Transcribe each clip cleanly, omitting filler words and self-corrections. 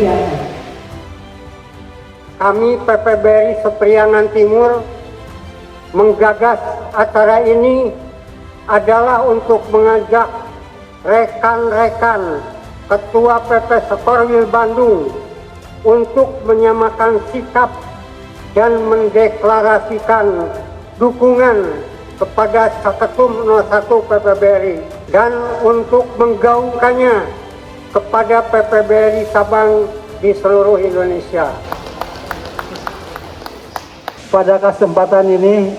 kegiatan. Kami PPBRI Sepriangan Timur menggagas acara ini adalah untuk mengajak rekan-rekan Ketua PP Sekorwil Bandung untuk menyamakan sikap dan mendeklarasikan dukungan kepada Saketum 01 PPBRI dan untuk menggaungkannya kepada PPBRI Sabang di seluruh Indonesia. Pada kesempatan ini,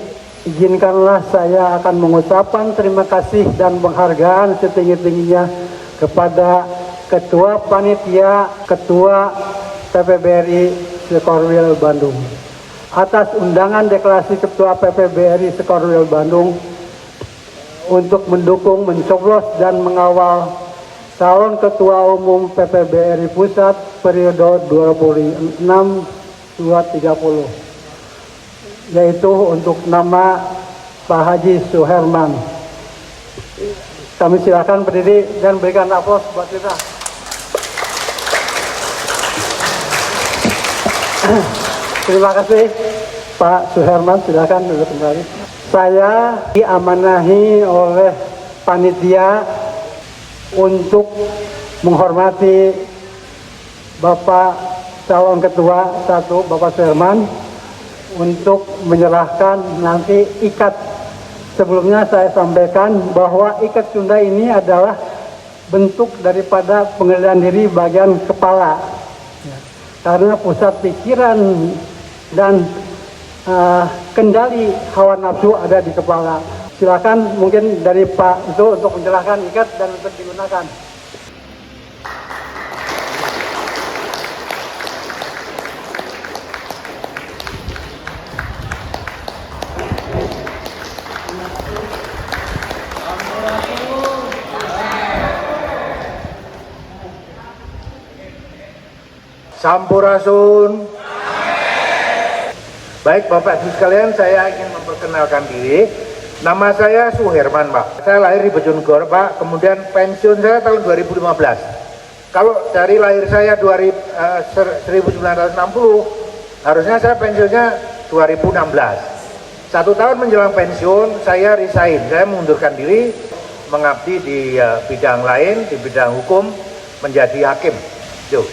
izinkanlah saya akan mengucapkan terima kasih dan penghargaan setinggi-tingginya kepada Ketua Panitia Ketua PPBRI Sekorwil Bandung atas undangan deklarasi Ketua PPBRI Sekorwil Bandung untuk mendukung, mencoblos dan mengawal calon Ketua Umum PPBRI Pusat periode 2026-2030. Yaitu untuk nama Pak Haji Suherman. Kami silakan berdiri dan berikan aplaus buat kita. Terima kasih Pak Suherman, silakan duduk kembali. Saya diamanahi oleh panitia untuk menghormati Bapak calon ketua 1 Bapak Suherman untuk menyerahkan nanti ikat. Sebelumnya saya sampaikan bahwa ikat Sunda ini adalah bentuk daripada pengendalian diri bagian kepala, karena pusat pikiran dan kendali hawa nafsu ada di kepala. Silakan mungkin dari Pak itu untuk menjelaskan ikat dan untuk digunakan. Sampurasun. Baik Bapak Ibu sekalian, saya ingin memperkenalkan diri. Nama saya Suherman, Pak. Saya lahir di Bojonegoro, Pak. Kemudian pensiun saya tahun 2015. Kalau dari lahir saya 1960, harusnya saya pensiunnya 2016. 1 tahun menjelang pensiun, saya resign. Saya mengundurkan diri, mengabdi di bidang lain, di bidang hukum, menjadi hakim. Yo.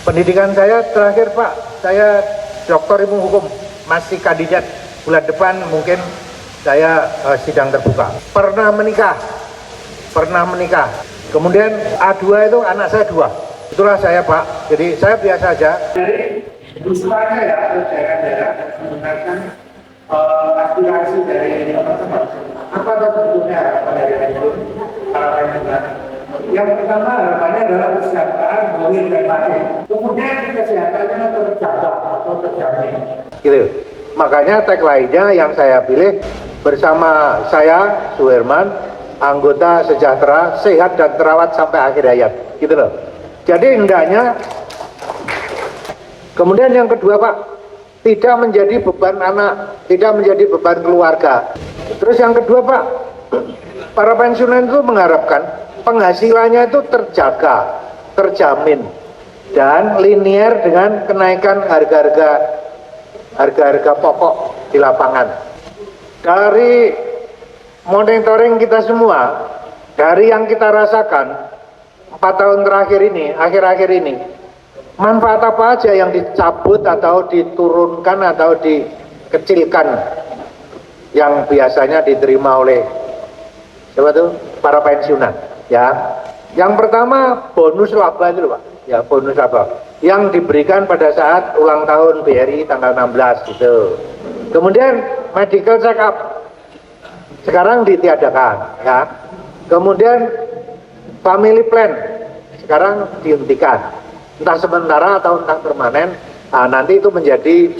Pendidikan saya terakhir Pak, saya doktor ilmu hukum, masih kandidat. Bulan depan mungkin saya sidang terbuka. Pernah menikah. Kemudian A2 itu anak saya 2. Itulah saya Pak, jadi saya biasa aja. Jadi usulannya ya, daerah-daerah menggunakan aspirasi dari teman-teman. Apa sebetulnya harapan dari itu? Yang pertama harapannya adalah kesejahteraan bagi dan lain. Kemudian kesehatannya terjaga atau terjamin. Gitu. Makanya tagline-nya yang saya pilih bersama saya Suherman, anggota sejahtera, sehat dan terawat sampai akhir hayat. Gitu loh. Jadi hendaknya. Kemudian yang kedua Pak, tidak menjadi beban anak, tidak menjadi beban keluarga. Terus yang kedua Pak, para pensiunan itu mengharapkan penghasilannya itu terjaga, terjamin, dan linear dengan kenaikan harga-harga pokok di lapangan. Dari monitoring kita semua, dari yang kita rasakan 4 tahun terakhir ini, akhir-akhir ini, manfaat apa aja yang dicabut atau diturunkan atau dikecilkan yang biasanya diterima oleh siapa tuh? Para pensiunan, ya. Yang pertama bonus laba itu loh Pak, ya, bonus laba yang diberikan pada saat ulang tahun BRI tanggal 16 gitu. Kemudian medical check up sekarang ditiadakan, ya. Kemudian family plan sekarang dihentikan, entah sementara atau entah permanen. Nah, nanti itu menjadi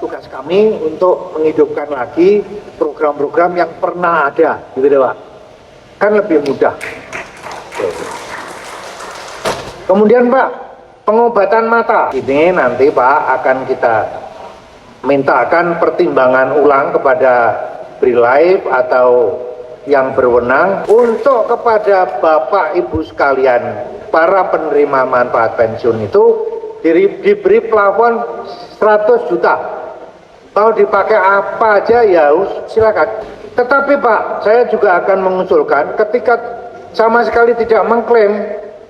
tugas kami untuk menghidupkan lagi program-program yang pernah ada, gitu deh Pak. Kan lebih mudah. Kemudian Pak, pengobatan mata ini nanti Pak akan kita mintakan pertimbangan ulang kepada BRILIFE atau yang berwenang untuk kepada Bapak Ibu sekalian para penerima manfaat pensiun itu diberi plafon 100 juta. Mau dipakai apa aja ya silakan. Tetapi Pak, saya juga akan mengusulkan ketika sama sekali tidak mengklaim,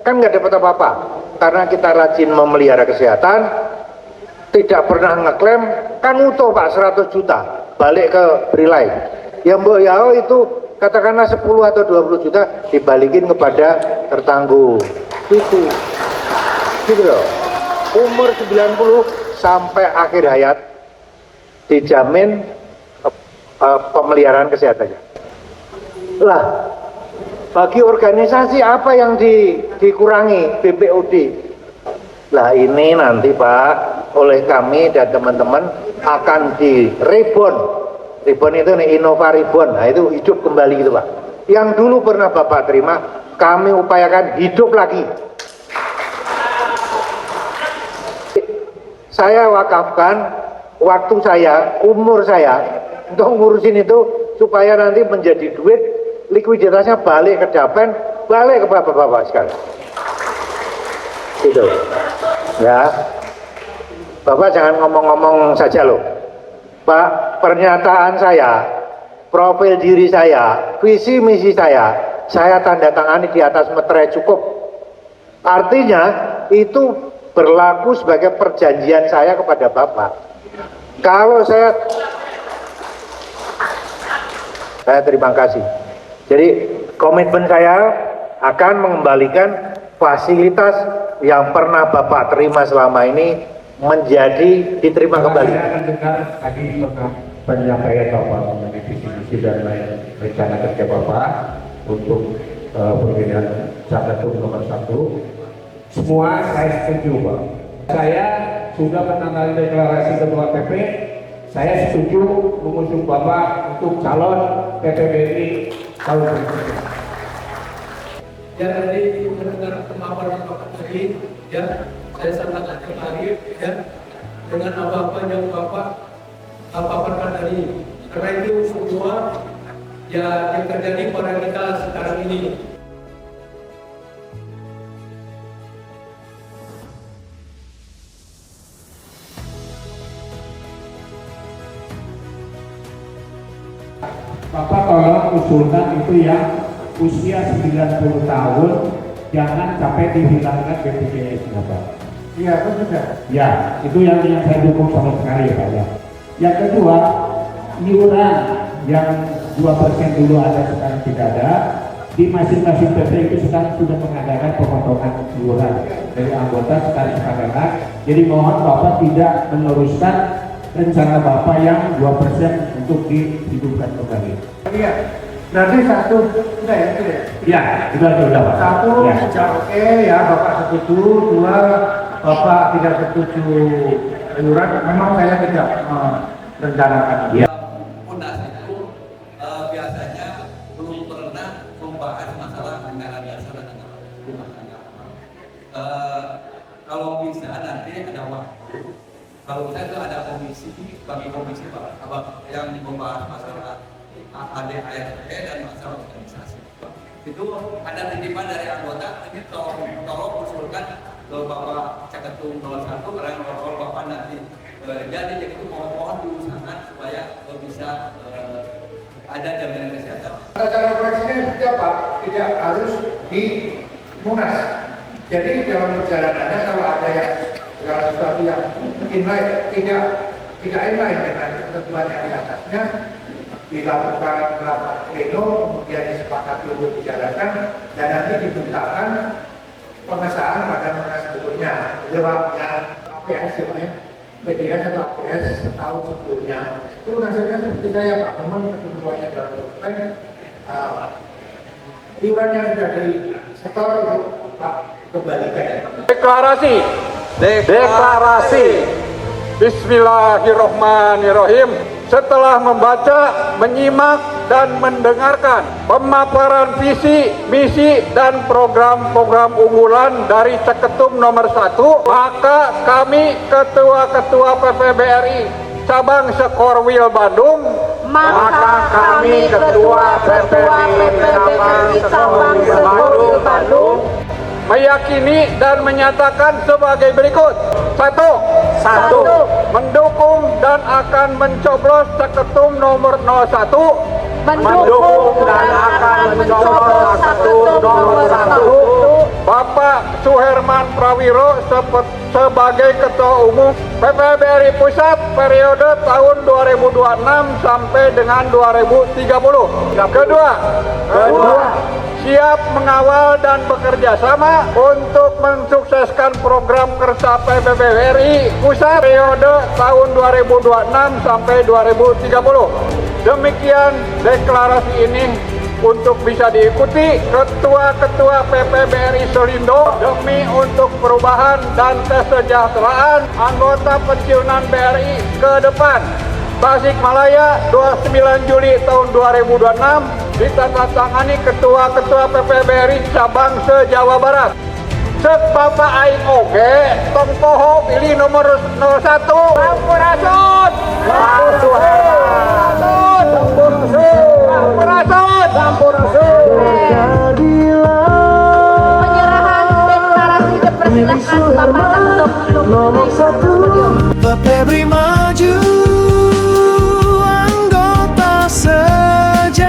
kan nggak dapat apa-apa. Karena kita rajin memelihara kesehatan, tidak pernah ngeklaim, kan utuh Pak 100 juta, balik ke Brilai. Yang Mbok Yao itu katakanlah 10 atau 20 juta dibalikin kepada tertangguh. Gitu loh. Umur 90 sampai akhir hayat dijamin pemeliharaan kesehatannya. Lah, bagi organisasi apa yang dikurangi BPOD? Lah ini nanti Pak, oleh kami dan teman-teman akan di Reborn. Reborn itu nih Innova Reborn, nah itu hidup kembali gitu Pak. Yang dulu pernah Bapak terima, kami upayakan hidup lagi. Saya wakafkan waktu saya, umur saya untuk ngurusin itu supaya nanti menjadi duit, likuiditasnya balik ke Dapen, balik ke bapak-bapak sekalian. Gitu. Ya. Bapak jangan ngomong-ngomong saja loh. Pak, pernyataan saya, profil diri saya, visi misi saya tanda tangani di atas meterai cukup. Artinya itu berlaku sebagai perjanjian saya kepada Bapak. Kalau saya terima kasih. Jadi komitmen saya akan mengembalikan fasilitas yang pernah Bapak terima selama ini menjadi diterima kembali. Saya akan dengar tadi penyampaian Bapak mengenai visi misi dan lain rencana kerja Bapak untuk pemilihan Caketum nomor 1. Semua saya setuju Pak. Saya sudah menandatangani deklarasi Ketua PP. Saya setuju mengusung Bapak untuk calon PPBRI tahun berikutnya. Ya tadi mendengar pemaparan Bapak tadi, ya saya sangat tertarik ya dengan apa-apa yang Bapak paparkan tadi. Karena itu semua ya yang terjadi pada kita sekarang ini. Bapak tolong usulkan itu yang usia 90 tahun jangan sampai dihilangkan BPJS Bapak. Iya, itu sudah. Ya, itu yang saya dukung sama sekali Pak ya. Yang kedua, iuran yang 2% dulu ada sekarang tidak ada. Di masing-masing PP itu sekarang sudah mengadakan pemotongan iuran dari anggota sekarang sekarang. Jadi mohon Bapak tidak meneruskan rencana Bapak yang 2% untuk dihidupkan kembali. Iya. Berarti satu sudah ya, sudah. Ya, sudah Pak. Satu Ya. sudah oke ya, Bapak setuju. Dua, Bapak tidak setuju iuran. Memang saya tidak merencanakan. Ya. Munas itu biasanya belum pernah membahas masalah anggaran dasar dan anggaran rumah tangga. Kalau bisa nanti ada waktu. Kalau saya itu ada komisi, bagi komisi Pak, yang membahas masalah ADART dan masalah organisasi. Itu ada titipan dari anggota, ini tolong usulkan ke Bapak Caketum 01 karena kalau Bapak nanti jadi itu mohon diusahakan supaya bisa ada jaminan kesehatan. Cara koreksinya seperti apa? Tidak harus di Munas. Jadi dalam perjalanannya kalau ada yang segala sesuatu yang inline tidak inline dengan ketentuan yang di atasnya dilakukan rapat pleno kemudian disepakati untuk dijalankan dan nanti dibentakkan pengesahan pada Munas berikutnya. Jawabnya APS ya, PDS atau APS setahun sebelumnya itu nasibnya seperti saya Pak, memang ketentuannya dalam dokumen iuran yang sudah disetor itu Pak kembalikan. Deklarasi. Bismillahirrahmanirrahim. Setelah membaca, menyimak, dan mendengarkan pemaparan visi, misi, dan program-program unggulan dari Caketum nomor 1, maka kami Ketua-Ketua PPBRI Cabang Sekorwil Bandung maka kami Ketua PPBRI Sabang Seluruh Bandung meyakini dan menyatakan sebagai berikut. Satu, mendukung dan akan mencoblos Seketum nomor 01. mendukung dan akan mencoblos nomor 1 Bapak Suherman Prawiro sebagai Ketua Umum PPBRI Pusat periode tahun 2026 sampai dengan 2030. Kedua, siap mengawal dan bekerja sama untuk mensukseskan program kerja PPBRI Pusat periode tahun 2026 sampai 2030. Demikian deklarasi ini untuk bisa diikuti ketua-ketua PPBRI Selindo demi untuk perubahan dan kesejahteraan anggota pensiunan BRI ke depan. Tasikmalaya 29 Juli tahun 2026 ditandatangani ketua-ketua PPBRI cabang se-Jawa Barat. Cek Bapak Aing oge tong poho pilih nomor 01 Sampurasun. Penyerahan deklarasi dipersilahkan Bapak Ketum nomor 1. PPBRI maju, anggota sejahtera,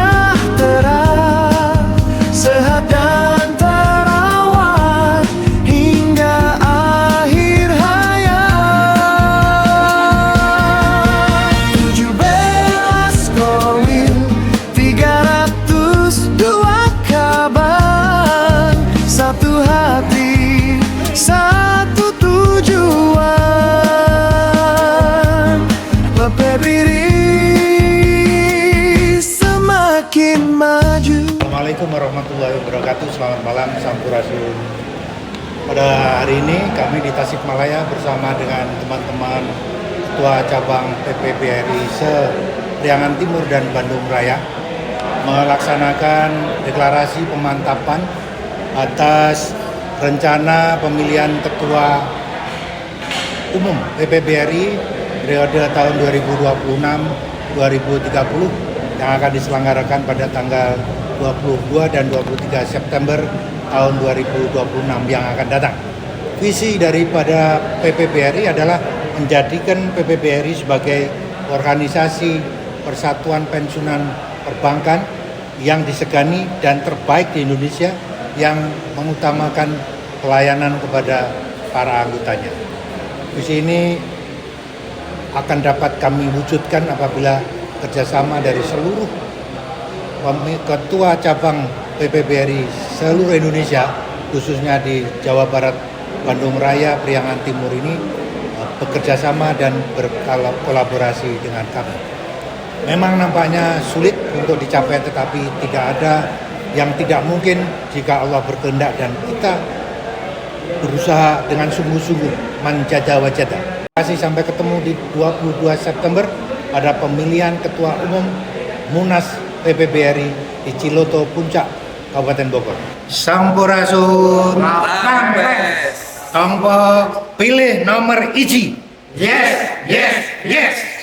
sehat dan terawat hingga akhir hayat. 17 Korwil, 302 kaban, satu hati, satu tujuan. PPBRI semakin maju. Assalamualaikum warahmatullahi wabarakatuh. Selamat malam, Sampurasun. Pada hari ini kami di Tasikmalaya bersama dengan teman-teman Ketua Cabang PPBRI se-Priangan Timur dan Bandung Raya melaksanakan deklarasi pemantapan atas rencana pemilihan Ketua Umum PPBRI periode tahun 2026-2030 yang akan diselenggarakan pada tanggal 22 dan 23 September tahun 2026 yang akan datang. Visi daripada PPBRI adalah menjadikan PPBRI sebagai organisasi persatuan pensiunan perbankan yang disegani dan terbaik di Indonesia yang mengutamakan pelayanan kepada para anggotanya. Visi ini akan dapat kami wujudkan apabila kerjasama dari seluruh ketua cabang PPBRI seluruh Indonesia, khususnya di Jawa Barat, Bandung Raya, Priangan Timur ini bekerjasama dan berkolaborasi dengan kami. Memang nampaknya sulit untuk dicapai, tetapi tidak ada yang tidak mungkin jika Allah berkehendak dan kita berusaha dengan sungguh-sungguh manjada wajada. Sampai ketemu di 22 September pada pemilihan Ketua Umum Munas PPBRI di Ciloto Puncak, Kabupaten Bogor. Sampurasun. Tompo pilih nomor 1. Yes, yes, yes.